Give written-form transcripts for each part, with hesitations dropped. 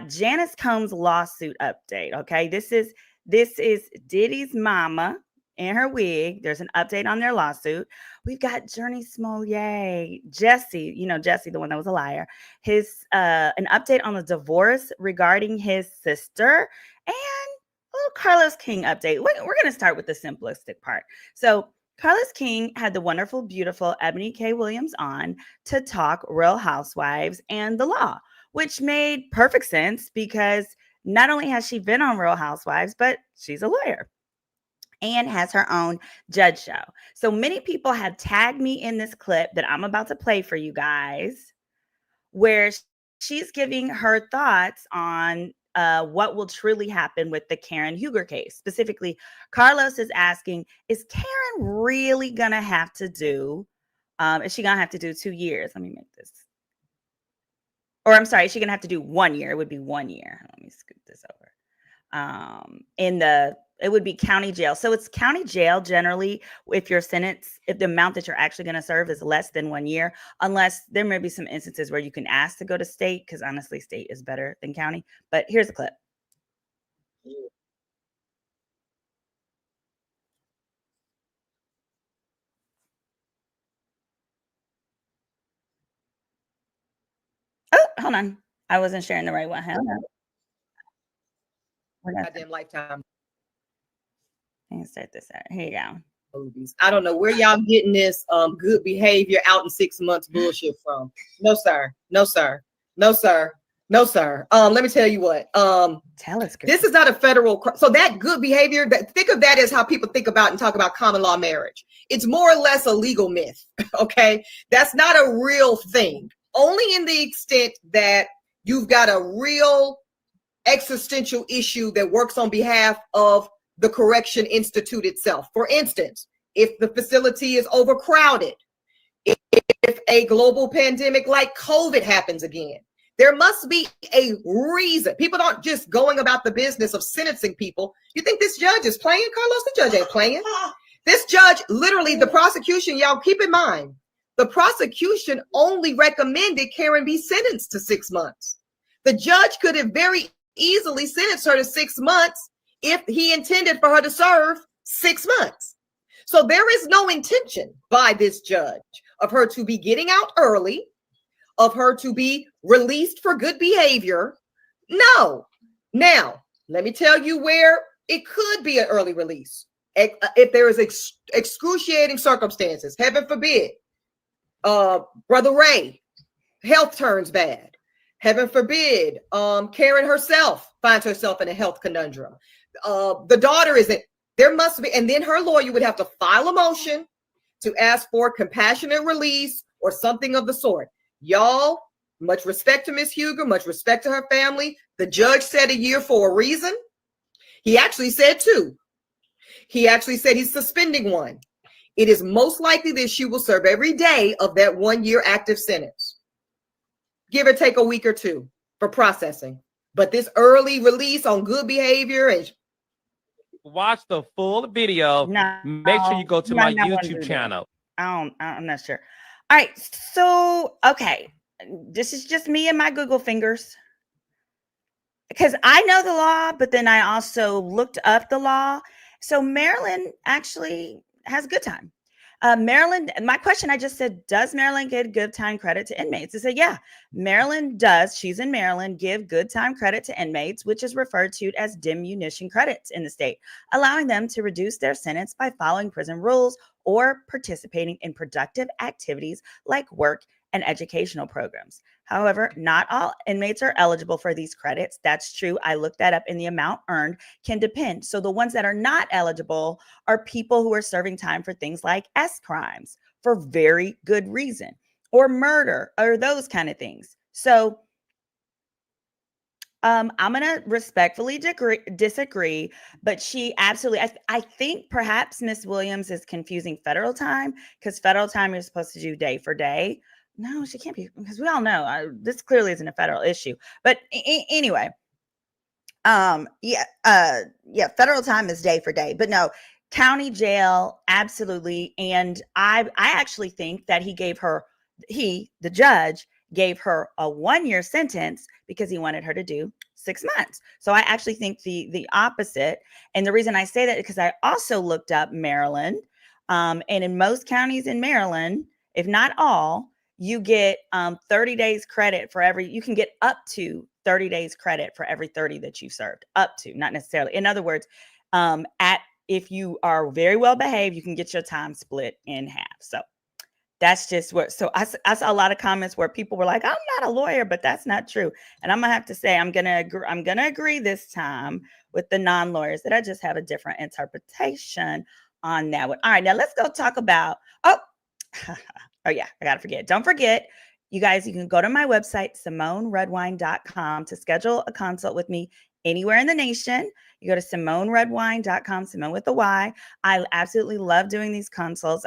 Janice Combs lawsuit update. Okay, this is Diddy's mama and her wig. There's an update on their lawsuit. We've got Jurnee Smollett, Jesse, Jesse, the one that was a liar. His an update on the divorce regarding his sister, and a little Carlos King update. We're going to start with the simplistic part. So Carlos King had the wonderful, beautiful Ebony K. Williams on to talk Real Housewives and the law, which made perfect sense because not only has she been on Real Housewives, but she's a lawyer and has her own judge show. So many people have tagged me in this clip that I'm about to play for you guys, where she's giving her thoughts on what will truly happen with the Karen Huger case. Specifically, Carlos is asking, is Karen really going to have to do, is she going to have to do 2 years? Let me make this. Or I'm sorry, is she going to have to do 1 year? It would be 1 year. Let me scoot this over. It would be county jail. So it's county jail generally if your sentence, if the amount that you're actually going to serve is less than 1 year, unless there may be some instances where you can ask to go to state, because honestly, state is better than county. But here's a clip. Oh, hold on. I wasn't sharing the right one. Hold on. Goddamn Lifetime. Let me start this out. Here you go. Movies. I don't know where y'all getting this good behavior out in 6 months bullshit from. No, sir. No, sir. No, sir. No, sir. Let me tell you what. Tell us, girl. This is not a federal. So that good behavior, think of that as how people think about and talk about common law marriage. It's more or less a legal myth. Okay. That's not a real thing. Only in the extent that you've got a real existential issue that works on behalf of the correction institute itself. For instance, if the facility is overcrowded, if a global pandemic like COVID happens again, there must be a reason. People aren't just going about the business of sentencing people. You think this judge is playing, Carlos? The judge ain't playing. This judge, literally, the prosecution, y'all keep in mind, the prosecution only recommended Karen be sentenced to 6 months. The judge could have very easily sentenced her to 6 months if he intended for her to serve 6 months. So there is no intention by this judge of her to be getting out early, of her to be released for good behavior. No. Now, let me tell you where it could be an early release. If there is excruciating circumstances, heaven forbid, Brother Ray, health turns bad. Heaven forbid, Karen herself finds herself in a health conundrum. The daughter isn't, there must be, and then her lawyer would have to file a motion to ask for compassionate release or something of the sort. Y'all, much respect to Miss Huger, much respect to her family. The judge said a year for a reason. He actually said 2. He actually said he's suspending 1. It is most likely that she will serve every day of that 1 year active sentence. Give or take a week or 2 for processing. But this early release on good behavior and watch the full video. Make sure you go to my YouTube channel. I'm not sure. All right. So, okay. This is just me and my Google fingers. Because I know the law, but then I also looked up the law. So Maryland actually has good time. Maryland, my question, I just said, does Maryland give good time credit to inmates? I said, yeah, Maryland does. She's in Maryland, give good time credit to inmates, which is referred to as diminution credits in the state, allowing them to reduce their sentence by following prison rules or participating in productive activities like work and educational programs. However, not all inmates are eligible for these credits. That's true. I looked that up, and the amount earned can depend. So the ones that are not eligible are people who are serving time for things like S crimes for very good reason, or murder, or those kind of things. So I'm going to respectfully disagree, but she absolutely, I think perhaps Miss Williams is confusing federal time, because federal time you're supposed to do day for day. No, she can't be, because we all know this clearly isn't a federal issue. But anyway, federal time is day for day. But no, county jail, absolutely. And I actually think that the judge, gave her a 1-year sentence because he wanted her to do 6 months. So I actually think the opposite. And the reason I say that is because I also looked up Maryland. And in most counties in Maryland, if not all, you get 30 days credit for every, you can get up to 30 days credit for every 30 that you served, up to, not necessarily. In other words, if you are very well behaved, you can get your time split in half. So that's just what, so I saw a lot of comments where people were like, I'm not a lawyer, but that's not true. And I'm gonna have to say, I'm gonna agree this time with the non-lawyers that I just have a different interpretation on that one. All right, now let's go talk about, oh yeah, I gotta forget. Don't forget, you guys, you can go to my website, SimoneRedwine.com, to schedule a consult with me anywhere in the nation. You go to SimoneRedwine.com, Simone with a Y. I absolutely love doing these consults.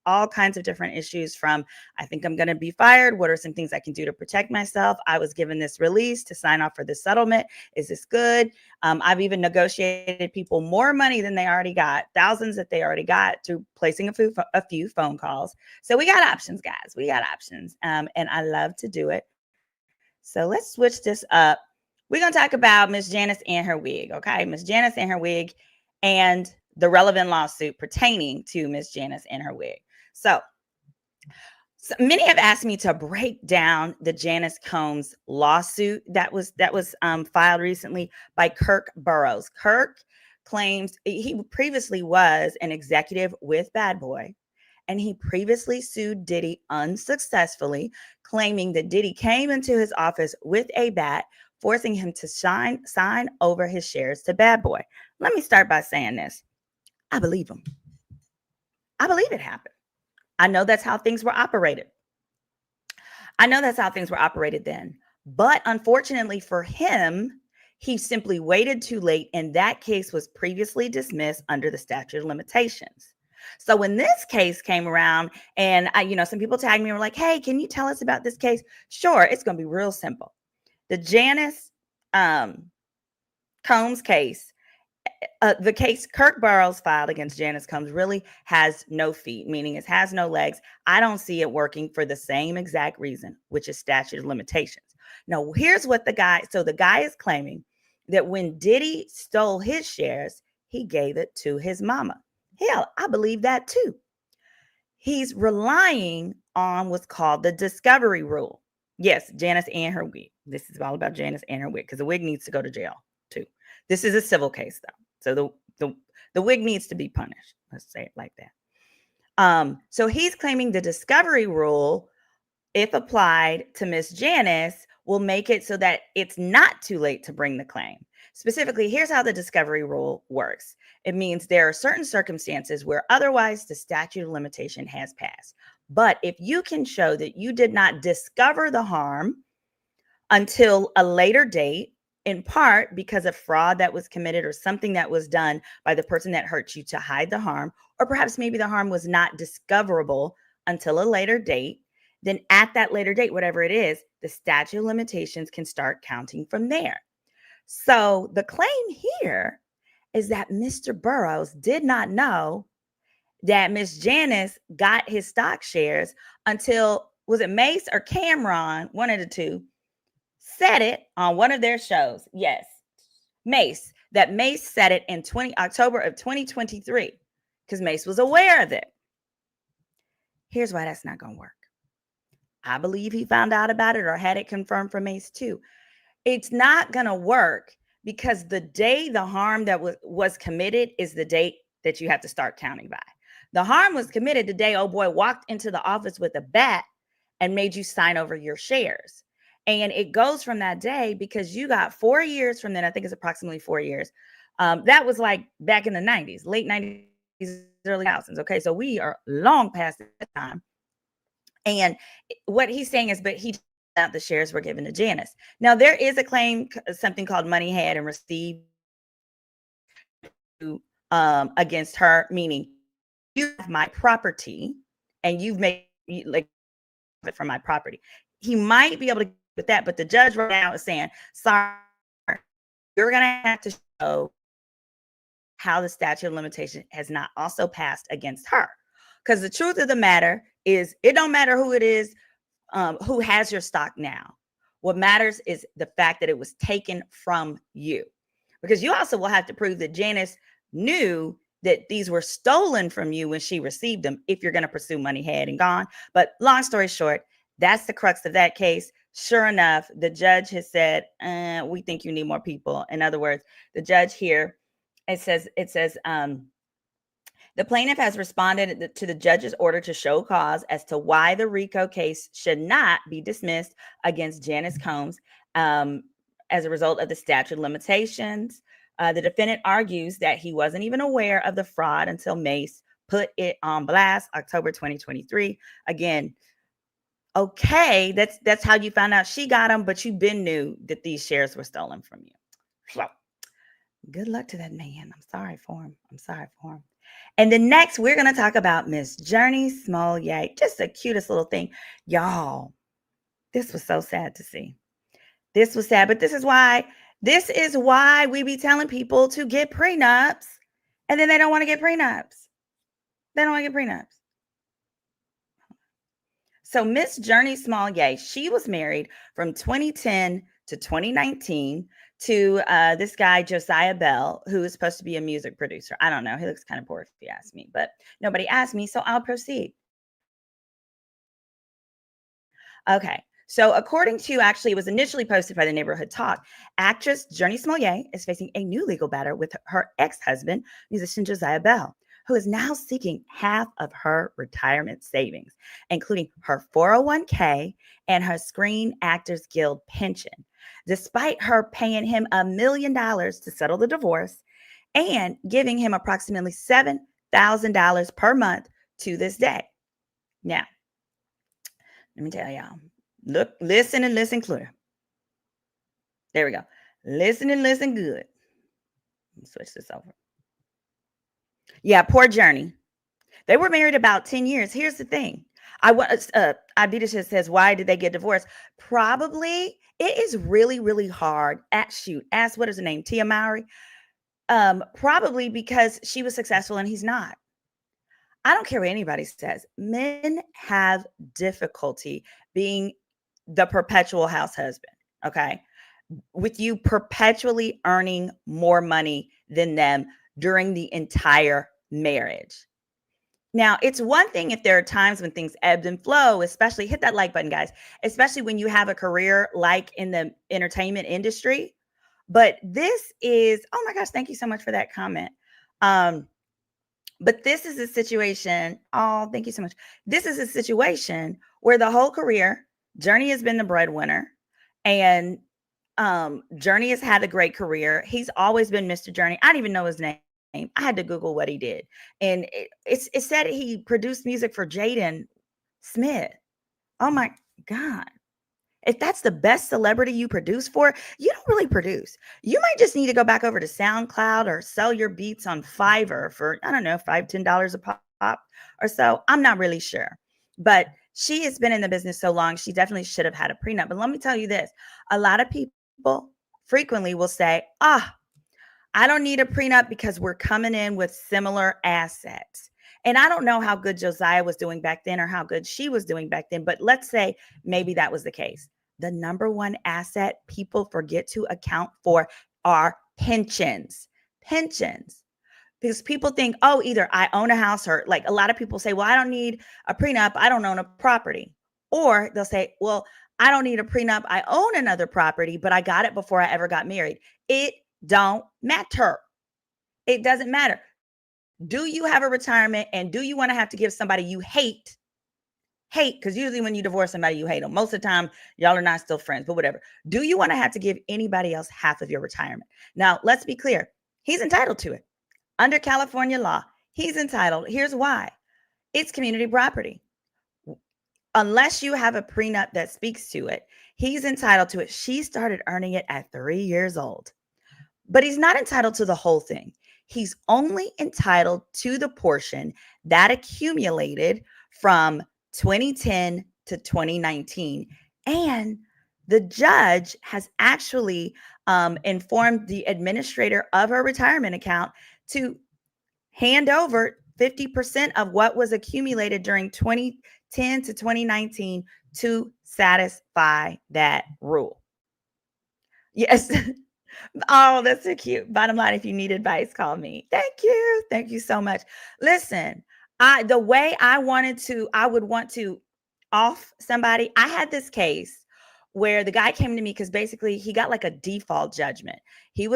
All kinds of different issues, from I think I'm going to be fired. What are some things I can do to protect myself? I was given this release to sign off for this settlement. Is this good? I've even negotiated people more money than they already got, thousands that they already got, through placing a few phone calls. So we got options, guys. We got options. And I love to do it. So let's switch this up. We're going to talk about Miss Janice and her wig. Okay. Miss Janice and her wig, and the relevant lawsuit pertaining to Miss Janice and her wig. So many have asked me to break down the Janice Combs lawsuit that was filed recently by Kirk Burrows. Kirk claims he previously was an executive with Bad Boy, and he previously sued Diddy unsuccessfully, claiming that Diddy came into his office with a bat, forcing him to sign over his shares to Bad Boy. Let me start by saying this. I believe him. I believe it happened. I know that's how things were operated. Then. But unfortunately for him, he simply waited too late, and that case was previously dismissed under the statute of limitations. So when this case came around, and some people tagged me and were like, hey, can you tell us about this case? Sure, it's going to be real simple. The Janice Combs case, the case Kirk Burrows filed against Janice Combs really has no feet, meaning it has no legs. I don't see it working for the same exact reason, which is statute of limitations. Now, here's what the guy is claiming, that when Diddy stole his shares, he gave it to his mama. Hell, I believe that too. He's relying on what's called the discovery rule. Yes, Janice and her wig. This is all about Janice and her wig, because the wig needs to go to jail too. This is a civil case, though. So the wig needs to be punished. Let's say it like that. So he's claiming the discovery rule, if applied to Miss Janice, will make it so that it's not too late to bring the claim. Specifically, here's how the discovery rule works. It means there are certain circumstances where otherwise the statute of limitation has passed. But if you can show that you did not discover the harm until a later date, in part because of fraud that was committed or something that was done by the person that hurt you to hide the harm, or perhaps maybe the harm was not discoverable until a later date, then at that later date, whatever it is, the statute of limitations can start counting from there. So the claim here is that Mr. Burrows did not know that Miss Janice got his stock shares until, was it Mace or Cameron, one of the two, said it on one of their shows. Yes, Mace said it in October of 2023, because Mace was aware of it. Here's why that's not going to work. I believe he found out about it or had it confirmed from Mace too. It's not going to work because the day the harm that was committed is the date that you have to start counting by. The harm was committed the day old boy walked into the office with a bat and made you sign over your shares. And it goes from that day, because you got 4 years from then. I think it's approximately 4 years. That was like back in the 90s, late 90s, early 2000s. Okay, so we are long past that time. And what he's saying is, but he out the shares were given to Janice. Now, there is a claim, something called money had and received against her, meaning you have my property and you've made like it from my property. He might be able to get with that, but the judge right now is saying, sorry, you're going to have to show how the statute of limitation has not also passed against her. Because the truth of the matter is, it don't matter who it is. who has your stock now. What matters is the fact that it was taken from you, because you also will have to prove that Janice knew that these were stolen from you when she received them, if you're going to pursue money had and gone. But long story short, that's the crux of that case. Sure enough, the judge has said, we think you need more people. In other words, the judge here, it says, the plaintiff has responded to the judge's order to show cause as to why the RICO case should not be dismissed against Janice Combs as a result of the statute of limitations. The defendant argues that he wasn't even aware of the fraud until Mace put it on blast, October 2023. Again, okay, that's how you found out she got them, but you been knew that these shares were stolen from you. So good luck to that man. I'm sorry for him. And then next, we're going to talk about Miss Jurnee Smollett. Just the cutest little thing. Y'all, this was so sad to see. This was sad, but this is why we be telling people to get prenups, and then they don't want to get prenups. So Miss Jurnee Smollett, she was married from 2010 to 2019 to this guy, Josiah Bell, who is supposed to be a music producer. I don't know. He looks kind of poor if you ask me, but nobody asked me, so I'll proceed. Okay. So according to, actually, it was initially posted by the Neighborhood Talk, actress Jurnee Smollett is facing a new legal battle with her ex-husband, musician Josiah Bell, who is now seeking half of her retirement savings, including her 401k and her Screen Actors Guild pension, despite her paying him $1 million to settle the divorce and giving him approximately $7,000 per month to this day. Now, let me tell y'all, look, listen and listen clear. There we go. Listen and listen good. Let me switch this over. Yeah, poor Jurnee. They were married about 10 years. Here's the thing. Adita says, why did they get divorced? Probably it is really, really hard. Ask what is her name? Tia Mowry. Probably because she was successful and he's not. I don't care what anybody says. Men have difficulty being the perpetual house husband. Okay. With you perpetually earning more money than them during the entire marriage. Now, it's one thing if there are times when things ebb and flow, especially hit that like button, guys, especially when you have a career like in the entertainment industry. But this is, oh my gosh, thank you so much for that comment. But this is a situation. Oh, thank you so much. This is a situation where the whole career, Jurnee has been the breadwinner, and Jurnee has had a great career. He's always been Mr. Jurnee. I don't even know his name. I had to Google what he did. And it said he produced music for Jaden Smith. Oh my God. If that's the best celebrity you produce for, you don't really produce. You might just need to go back over to SoundCloud or sell your beats on Fiverr for, I don't know, $5, $10 a pop or so. I'm not really sure. But she has been in the business so long, she definitely should have had a prenup. But let me tell you this. A lot of people frequently will say, I don't need a prenup because we're coming in with similar assets. And I don't know how good Josiah was doing back then or how good she was doing back then, but let's say maybe that was the case. The number one asset people forget to account for are pensions. Because people think, either I own a house, or like a lot of people say, well, I don't need a prenup, I don't own a property. Or they'll say, well, I don't need a prenup, I own another property, but I got it before I ever got married. It don't matter. It doesn't matter. Do you have a retirement, and do you want to have to give somebody you hate, because usually when you divorce somebody, you hate them. Most of the time, y'all are not still friends, but whatever. Do you want to have to give anybody else half of your retirement? Now, let's be clear. He's entitled to it. Under California law, he's entitled. Here's why. It's community property. Unless you have a prenup that speaks to it, he's entitled to it. She started earning it at 3 years old. But he's not entitled to the whole thing. He's only entitled to the portion that accumulated from 2010 to 2019. And the judge has actually informed the administrator of her retirement account to hand over 50% of what was accumulated during 2010 to 2019 to satisfy that rule. Yes. Oh, that's so cute. Bottom line, if you need advice, call me. Thank you. Thank you so much. Listen, the way I would want to off somebody. I had this case where the guy came to me because basically he got like a default judgment. He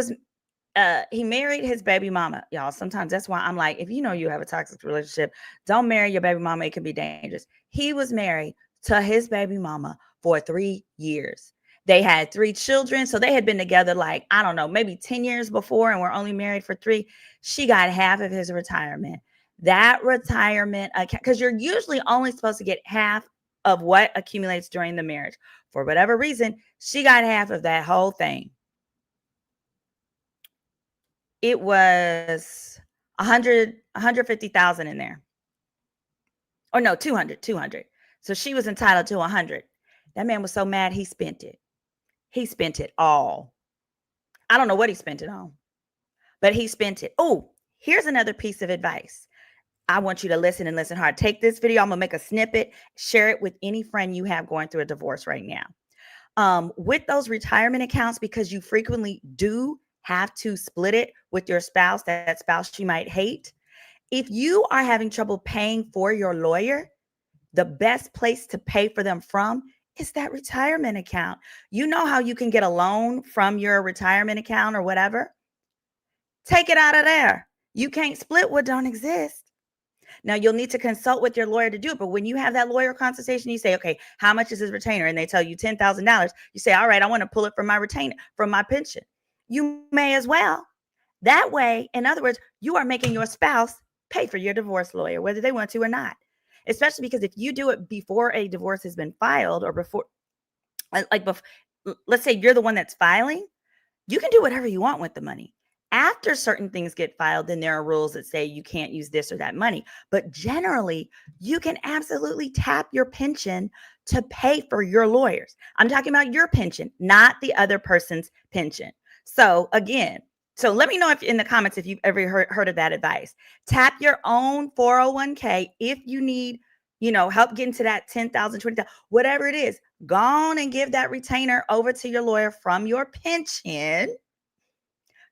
married his baby mama. Y'all, sometimes that's why I'm like, if you know you have a toxic relationship, don't marry your baby mama. It can be dangerous. He was married to his baby mama for 3 years. They had 3 children. So they had been together like, I don't know, maybe 10 years before, and were only married for 3. She got half of his retirement. That retirement account, because you're usually only supposed to get half of what accumulates during the marriage. For whatever reason, she got half of that whole thing. It was 150,000 in there. Or no, 200. So she was entitled to 100. That man was so mad, he spent it. He spent it all. I don't know what he spent it on, but he spent it. Oh, here's another piece of advice. I want you to listen and listen hard. Take this video. I'm going to make a snippet, share it with any friend you have going through a divorce right now. With those retirement accounts, because you frequently do have to split it with your spouse, that spouse you might hate. If you are having trouble paying for your lawyer, the best place to pay for them from is that retirement account. You know how you can get a loan from your retirement account or whatever? Take it out of there. You can't split what don't exist. Now, you'll need to consult with your lawyer to do it. But when you have that lawyer consultation, you say, okay, how much is his retainer? And they tell you $10,000. You say, all right, I want to pull it from my retainer, from my pension. You may as well. That way, in other words, you are making your spouse pay for your divorce lawyer, whether they want to or not. Especially because if you do it before a divorce has been filed, or before, let's say you're the one that's filing, you can do whatever you want with the money. After certain things get filed, then there are rules that say you can't use this or that money. But generally, you can absolutely tap your pension to pay for your lawyers. I'm talking about your pension, not the other person's pension. So again, let me know if in the comments if you've ever heard of that advice. Tap your own 401k if you need, help get into that 10,000, 20,000, whatever it is. Go on and give that retainer over to your lawyer from your pension,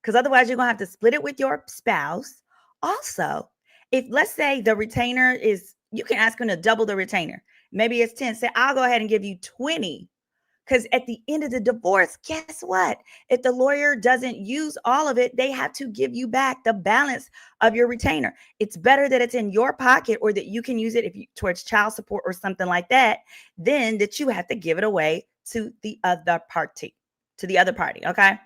because otherwise you're going to have to split it with your spouse. Also, if let's say the retainer is, you can ask them to double the retainer. Maybe it's 10. Say, I'll go ahead and give you 20. Because at the end of the divorce, guess what? If the lawyer doesn't use all of it, they have to give you back the balance of your retainer. It's better that it's in your pocket, or that you can use it towards child support or something like that, than that you have to give it away to the other party. Okay.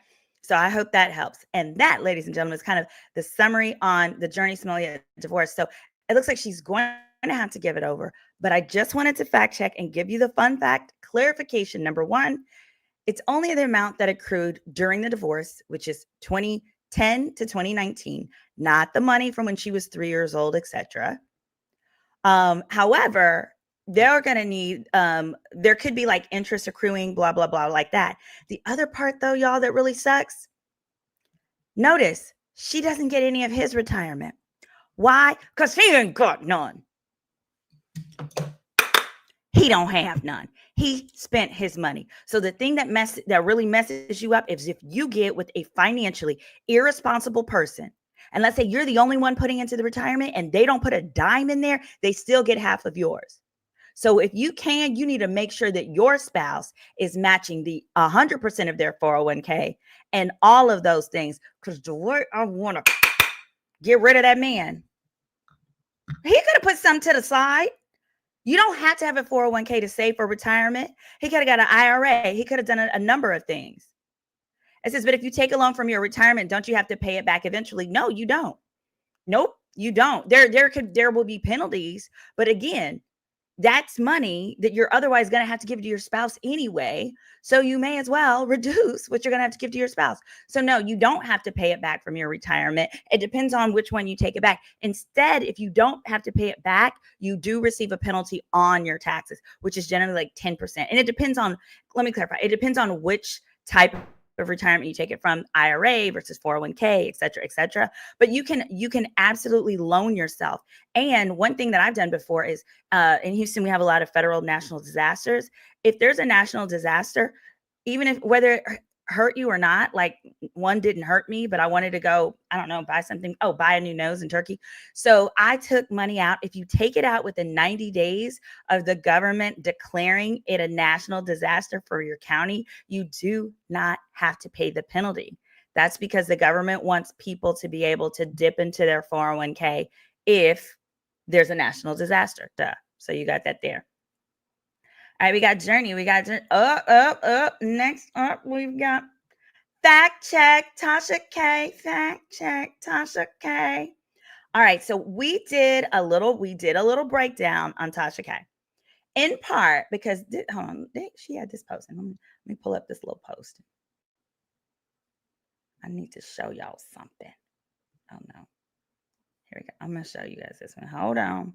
So I hope that helps. And that, ladies and gentlemen, is kind of the summary on the Jurnee Smollett divorce. So it looks like she's going to have to give it over. But I just wanted to fact check and give you the fun fact clarification. Number 1, it's only the amount that accrued during the divorce, which is 2010 to 2019, not the money from when she was 3 years old, etc. However, they're going to need, there could be like interest accruing, blah, blah, blah, like that. The other part though, y'all, that really sucks. Notice she doesn't get any of his retirement. Why? Because he ain't got none. He don't have none. He spent his money. So the thing that really messes you up is if you get with a financially irresponsible person, and let's say you're the only one putting into the retirement and they don't put a dime in there, they still get half of yours. So if you need to make sure that your spouse is matching the 100% of their 401k and all of those things. Because the way I want to get rid of that man, he could have put something to the side. You don't have to have a 401k to save for retirement. He could have got an IRA. He could have done a number of things. It says, but if you take a loan from your retirement, don't you have to pay it back eventually? No, you don't. Nope, you don't. There will be penalties. But again, that's money that you're otherwise going to have to give to your spouse anyway. So you may as well reduce what you're going to have to give to your spouse. So no, you don't have to pay it back from your retirement. It depends on which one you take it back. Instead, if you don't have to pay it back, you do receive a penalty on your taxes, which is generally like 10%. And it depends on, let me clarify, it depends on which type of retirement you take it from, IRA versus 401k, et cetera, et cetera. But you can absolutely loan yourself. And one thing that I've done before is in Houston, we have a lot of federal national disasters. If there's a national disaster, even if whether it hurt you or not, like one didn't hurt me, but I wanted to go, I don't know, buy something. Oh, buy a new nose in Turkey. So I took money out. If you take it out within 90 days of the government declaring it a national disaster for your county, you do not have to pay the penalty. That's because the government wants people to be able to dip into their 401k if there's a national disaster. Duh. So you got that there. All right, we got Jurnee. We got up. Next up, we've got Fact Check Tasha K. Fact Check Tasha K. All right, so we did a little breakdown on Tasha K. In part because she had this post. Let me pull up this little post. I need to show y'all something. Oh no. Here we go. I'm gonna show you guys this one. Hold on.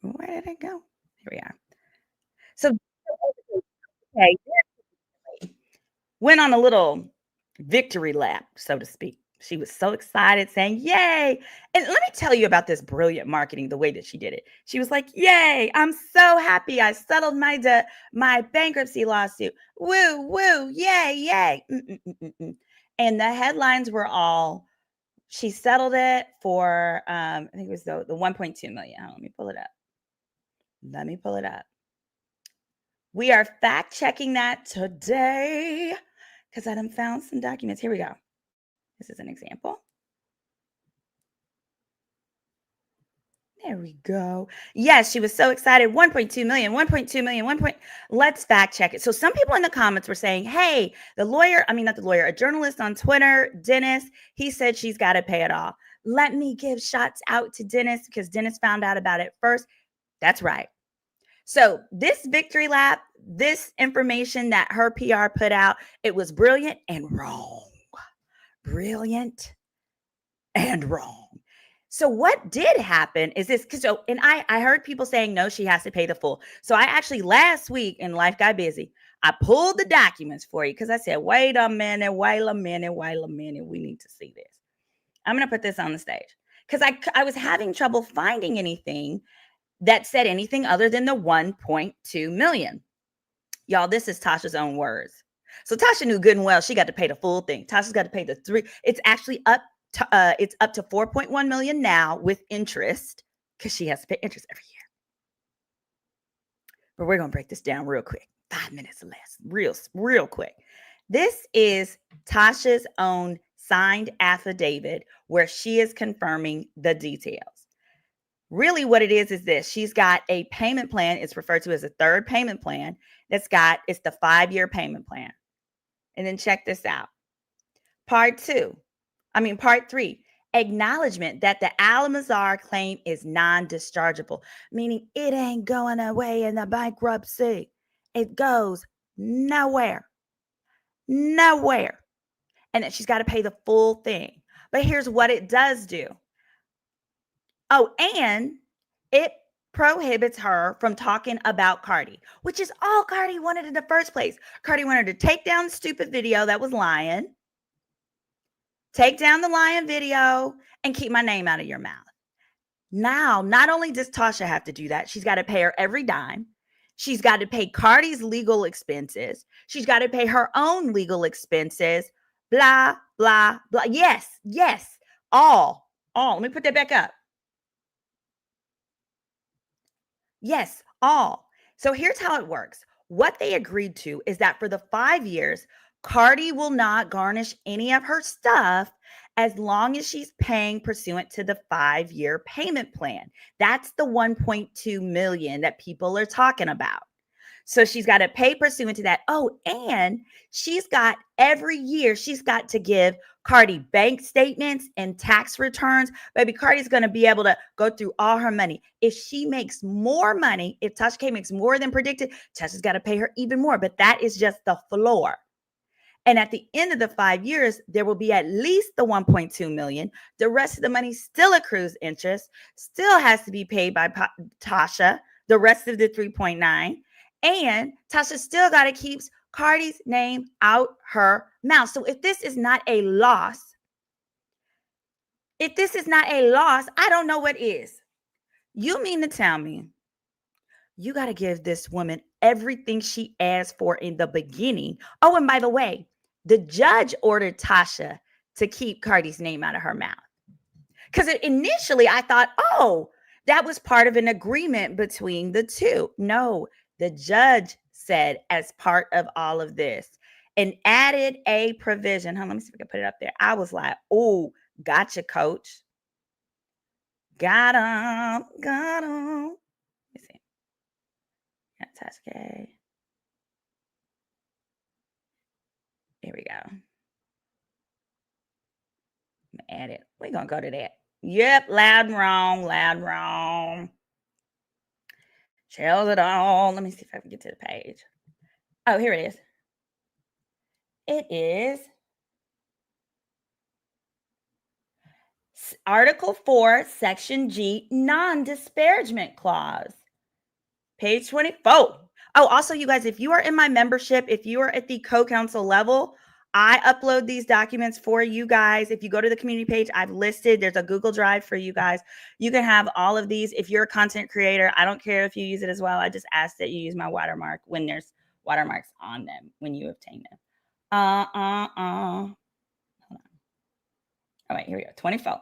Where did it go? Here we are. So, okay, went on a little victory lap, so to speak. She was so excited saying, yay. And let me tell you about this brilliant marketing, the way that she did it. She was like, yay, I'm so happy. I settled my bankruptcy lawsuit. Woo, woo, yay, yay. And the headlines were all, she settled it for, I think it was the 1.2 million. Let me pull it up. We are fact checking that today because I done found some documents. Here we go. This is an example. There we go. Yes, she was so excited. 1.2 million. Let's fact check it. So some people in the comments were saying, hey, a journalist on Twitter, Dennis, he said she's got to pay it all. Let me give shots out to Dennis because Dennis found out about it first. That's right. So this victory lap, this information that her PR put out, it was brilliant and wrong. Brilliant and wrong. So what did happen is this, and I heard people saying, no, she has to pay the full. So I actually last week in Life Got Busy, I pulled the documents for you because I said, wait a minute, we need to see this. I'm going to put this on the stage because I was having trouble finding anything that said anything other than the 1.2 million. Y'all, this is Tasha's own words. So Tasha knew good and well she got to pay the full thing. Tasha's got to pay the three. It's actually up to 4.1 million now with interest because she has to pay interest every year. But we're going to break this down real quick. 5 minutes or less. Real quick. This is Tasha's own signed affidavit where she is confirming the details. Really what it is this. She's got a payment plan. It's referred to as a third payment plan. It's the 5-year payment plan. And then check this out. Part 3, acknowledgement that the Al-Mazar claim is non-dischargeable, meaning it ain't going away in the bankruptcy. It goes nowhere. And that she's got to pay the full thing. But here's what it does do. Oh, and it prohibits her from talking about Cardi, which is all Cardi wanted in the first place. Cardi wanted to take down the stupid video that was lying, take down the lying video, and keep my name out of your mouth. Now, not only does Tasha have to do that, she's got to pay her every dime. She's got to pay Cardi's legal expenses. She's got to pay her own legal expenses. Blah, blah, blah. Yes, all. Let me put that back up. Yes, all. So here's how it works. What they agreed to is that for the 5 years, Cardi will not garnish any of her stuff as long as she's paying pursuant to the 5-year payment plan. That's the 1.2 million that people are talking about. So she's got to pay pursuant to that. Oh, and she's got every year, she's got to give Cardi bank statements and tax returns. Baby, Cardi's going to be able to go through all her money. If she makes more money, if Tasha K makes more than predicted, Tasha's got to pay her even more. But that is just the floor. And at the end of the 5 years, there will be at least the 1.2 million. The rest of the money still accrues interest, still has to be paid by Tasha the rest of the 3.9. And Tasha still got to keep Cardi's name out her mouth. So if this is not a loss, I don't know what is. You mean to tell me you got to give this woman everything she asked for in the beginning? Oh, and by the way, the judge ordered Tasha to keep Cardi's name out of her mouth. Because initially I thought, oh, that was part of an agreement between the two. No, the judge said, as part of all of this, and added a provision. Let me see if I can put it up there. I was like, oh, gotcha, coach. Got him. Let me see. Got Tasha K. Here we go. I'm gonna add it. We're gonna go to that. Yep, loud and wrong. Tells it all. Let me see if I can get to the page. Oh, here it is. It is Article 4, Section G, non-disparagement clause. Page 24. Oh, also, you guys, if you are in my membership, if you are at the co-counsel level, I upload these documents for you guys. If you go to the community page, I've listed, there's a Google Drive for you guys. You can have all of these. If you're a content creator, I don't care if you use it as well. I just ask that you use my watermark when there's watermarks on them, when you obtain them. Hold on. All right, here we go. 24.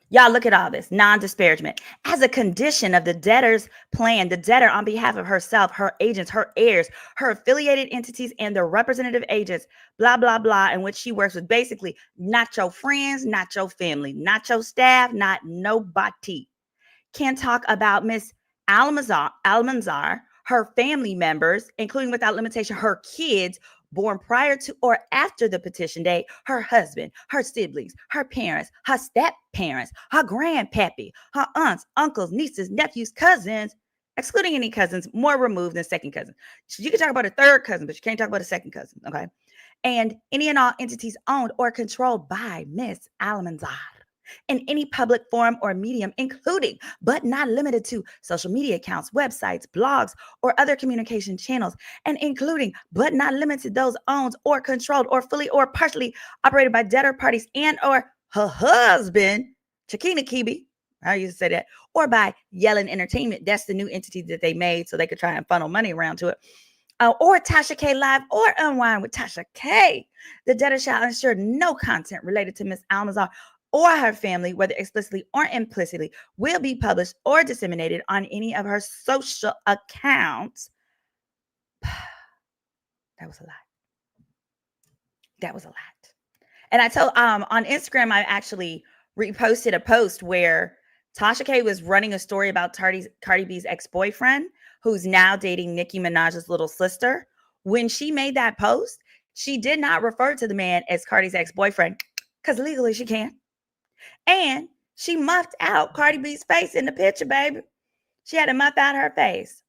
Y'all look at all this non-disparagement. As a condition of the debtor's plan, the debtor on behalf of herself, her agents, her heirs, her affiliated entities, and their representative agents, blah, blah, blah, in which she works with, basically not your friends, not your family, not your staff, not nobody, can talk about Miss Almanzar, her family members, including without limitation, her kids, born prior to or after the petition date, her husband, her siblings, her parents, her step-parents, her grandpappy, her aunts, uncles, nieces, nephews, cousins, excluding any cousins more removed than second cousins. So you can talk about a third cousin, but you can't talk about a second cousin, okay? And any and all entities owned or controlled by Miss Almanzar in any public forum or medium, including but not limited to social media accounts, websites, blogs, or other communication channels, and including but not limited to those owned or controlled or fully or partially operated by debtor parties and or her husband, Chakina Kibi, I used to say that, or by Yellen Entertainment. That's the new entity that they made so they could try and funnel money around to it. Or Tasha K Live or Unwind with Tasha K. The debtor shall ensure no content related to Miss Almanzar or her family, whether explicitly or implicitly, will be published or disseminated on any of her social accounts. That was a lot. And I told on Instagram, I actually reposted a post where Tasha K was running a story about Cardi B's ex-boyfriend, who's now dating Nicki Minaj's little sister. When she made that post, she did not refer to the man as Cardi's ex-boyfriend because legally she can't. And she muffed out Cardi B's face in the picture, baby. She had to muff out her face.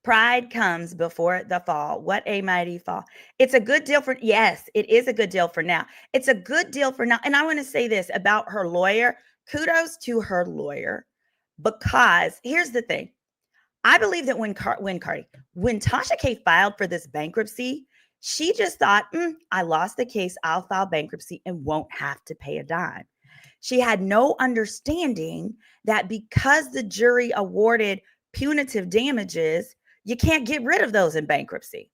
Pride comes before the fall. What a mighty fall. It's a good deal for, yes, it is a good deal for now. It's a good deal for now. And I want to say this about her lawyer. Kudos to her lawyer, because here's the thing. I believe that when Tasha K filed for this bankruptcy, she just thought, I lost the case. I'll file bankruptcy and won't have to pay a dime. She had no understanding that because the jury awarded punitive damages, you can't get rid of those in bankruptcy.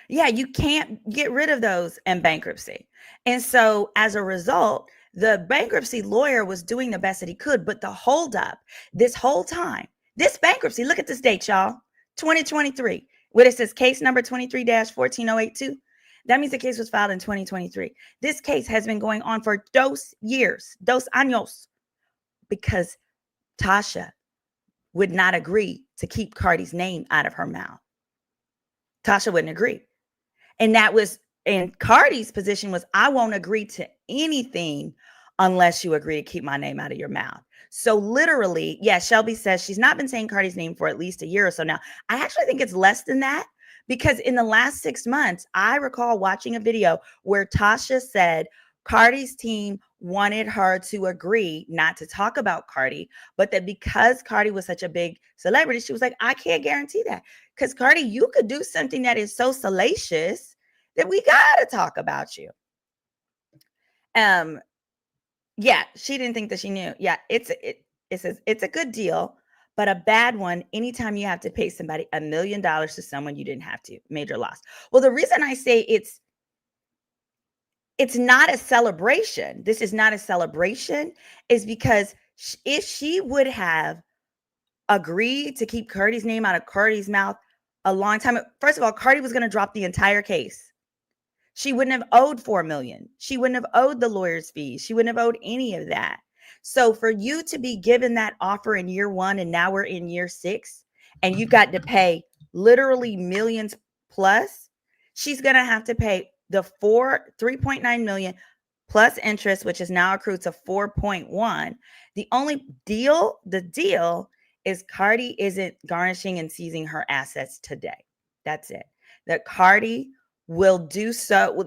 Yeah, you can't get rid of those in bankruptcy. And so as a result, the bankruptcy lawyer was doing the best that he could, but the holdup this whole time, this bankruptcy, look at this date, y'all, 2023, where it says case number 23-14082. That means the case was filed in 2023. This case has been going on for dos años, because Tasha would not agree to keep Cardi's name out of her mouth. Tasha wouldn't agree. And Cardi's position was, I won't agree to anything unless you agree to keep my name out of your mouth. So literally, Shelby says she's not been saying Cardi's name for at least a year or so now. I actually think it's less than that, because in the last 6 months, I recall watching a video where Tasha said Cardi's team wanted her to agree not to talk about Cardi, but that because Cardi was such a big celebrity, she was like, I can't guarantee that. Because Cardi, you could do something that is so salacious that we gotta talk about you. Yeah, she didn't think that she knew. Yeah, it's a good deal, but a bad one anytime you have to pay somebody $1 million to someone you didn't have to. Major loss. Well, the reason I say it's not a celebration. This is not a celebration is because if she would have agreed to keep Cardi's name out of Cardi's mouth a long time, first of all, Cardi was going to drop the entire case. She wouldn't have owed $4 million. She wouldn't have owed the lawyer's fees. She wouldn't have owed any of that. So for you to be given that offer in year 1 and now we're in year 6 and you've got to pay literally millions plus, she's going to have to pay the 3.9 million plus interest, which is now accrued to 4.1. The deal is Cardi isn't garnishing and seizing her assets today. That's it. That Cardi will do so.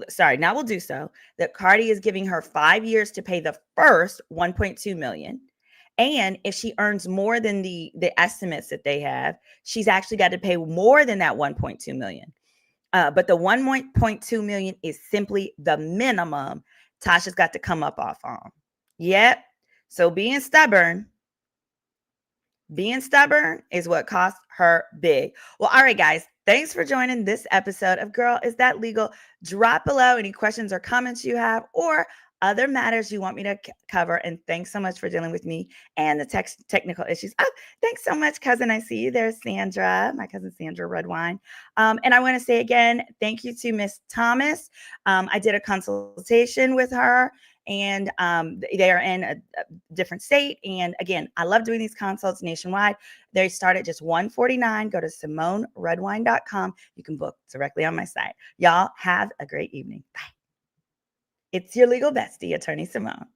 That Cardi is giving her 5 years to pay the first 1.2 million. And if she earns more than the estimates that they have, she's actually got to pay more than that 1.2 million. But the 1.2 million is simply the minimum Tasha's got to come up off on. Yep. So being stubborn is what cost her big. Well, all right, guys. Thanks for joining this episode of Girl, Is That Legal? Drop below any questions or comments you have or other matters you want me to cover. And thanks so much for dealing with me and the technical issues. Oh, thanks so much, cousin. I see you there, Sandra, my cousin Sandra Redwine. And I want to say again, thank you to Miss Thomas. I did a consultation with her. And they are in a different state. And again, I love doing these consults nationwide. They start at just $149. Go to SimoneRedwine.com. You can book directly on my site. Y'all have a great evening. Bye. It's your legal bestie, Attorney Simone.